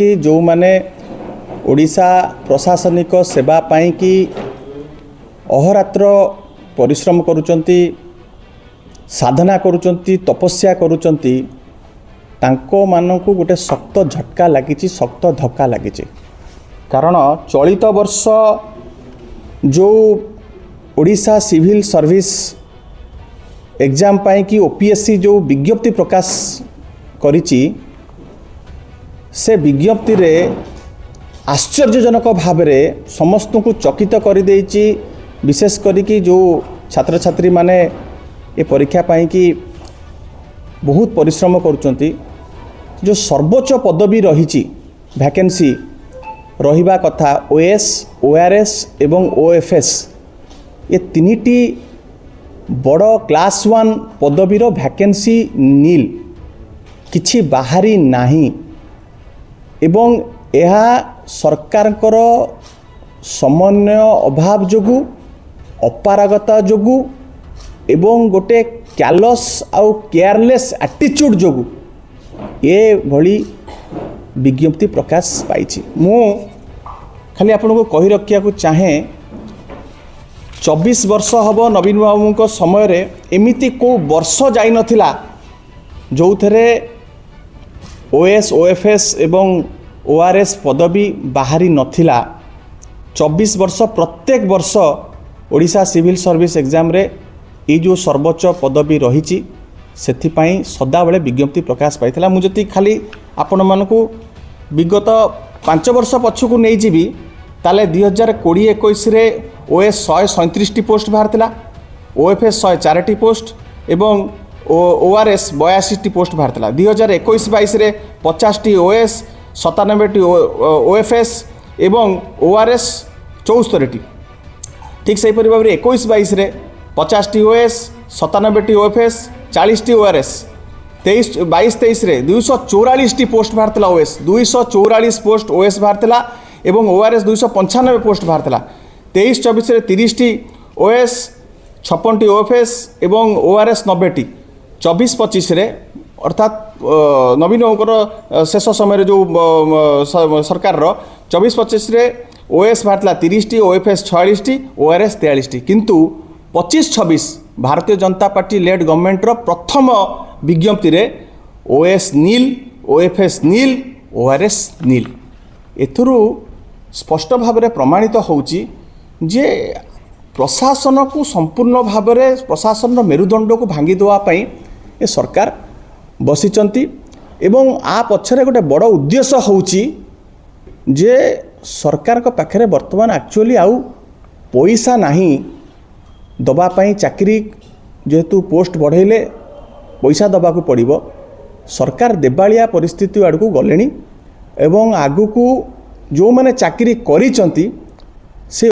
कि जो माने ओडिशा प्रशासनिक सेवा पाई कि अहोरात्र परिश्रम करुचंती, साधना करुचंती, तपस्या करुचंती, तांको मानकु गोटे शक्त झटका लगी, शक्त धक्का लगी। कारण चलित वर्ष जो ओडिशा सिविल सर्विस एग्जाम पाई कि ओपीएससी जो विज्ञप्ति प्रकाश करिछि से विज्ञप्ति रे आश्चर्यजनक भाव में समस्त को चकित कर देछि। विशेष करिकी जो छात्र छात्री माने ये परीक्षा पाई कि बहुत परिश्रम करुचंती, जो सर्वोच्च पदवी रही वैकेंसी रहिबा कथा ओएस, ओआरएस एवं ओएफएस, ये तीनिटी बड़ क्लास 1 पदवीर वैकेंसी नील, किछि बाहरी नाही एवं यह सरकारकर समन्वय अभाव जोगु, अपारगता जोगु एवं गोटे क्यालस आउ केयरलेस एटीट्यूड जोगु ये भली विज्ञप्ति प्रकाश पाई। मु खाली आपन को कही रखिया को चाहे 24 वर्ष हम नवीन बाबू को समय रे एमिति को वर्ष जाई नथिला जो थरे ओएस, ओएफएस एवं ओआरएस पदवी बाहरी नथिला। 24 वर्ष प्रत्येक वर्ष ओडिशा सिविल सर्विस एग्जाम रे ये जो सर्वोच्च पदवी रही सेथिपाई सदा बेले विज्ञप्ति प्रकाश पाइथिला। मु जति खाली आपण मानकु विगत 5 वर्ष पछकु नै जीबी ताले 2020-21 रे ओएस 137 पोस्ट बाहरथिला, ओएफएस 104 पोस्ट एवं ओआरएस 82 पोस्ट बाहरथिला। 2021-22 रे 50 ओएस, 97 ओएफएस एवं ओआरएस 74। ठीक से भाव में 21-22 रे 50 ओएस, 97 ओएफएस, 40 ओआरएस, 22-23 रे 244 पोस्ट बाहरथिला। ओएस 244 पोस्ट ओएस बाहरथिला एवं ओआरएस 295 पोस्ट बाहरथिला। 23-24 रे 30 ओएस, 56 ओएफएस एवं ओआरएस 90। 24-25 रे अर्थात नवीन शेष समय जो सरकार 24-25 रे ओएस बाहरथिला 30, ओएफएस 46, ओआरएस 43। किंतु 25-26 Bharatiya Janata party lead government प्रथम विज्ञप्ति रे ओएस नील, ओएफएस नील, ओआरएस नील। एथुरु स्पष्ट भाव में प्रमाणित होउची जे प्रशासन को संपूर्ण भाव में प्रशासन मेरुदंड को भांगी देवा पई ए सरकार बसिचंती एवं आ पछरे गोटे बड़ उद्देश्य होउची जे सरकार को पाखरे वर्तमान एक्चुअली आउ पैसा नहीं दबा पाई। चाकरी जेहेतु पोस्ट बढ़ेले पैसा दबा को पड़िबो, सरकार देबालिया परिस्थिति आड़ को गलेनी एवं आगु को जो माने चाकरी करिचंती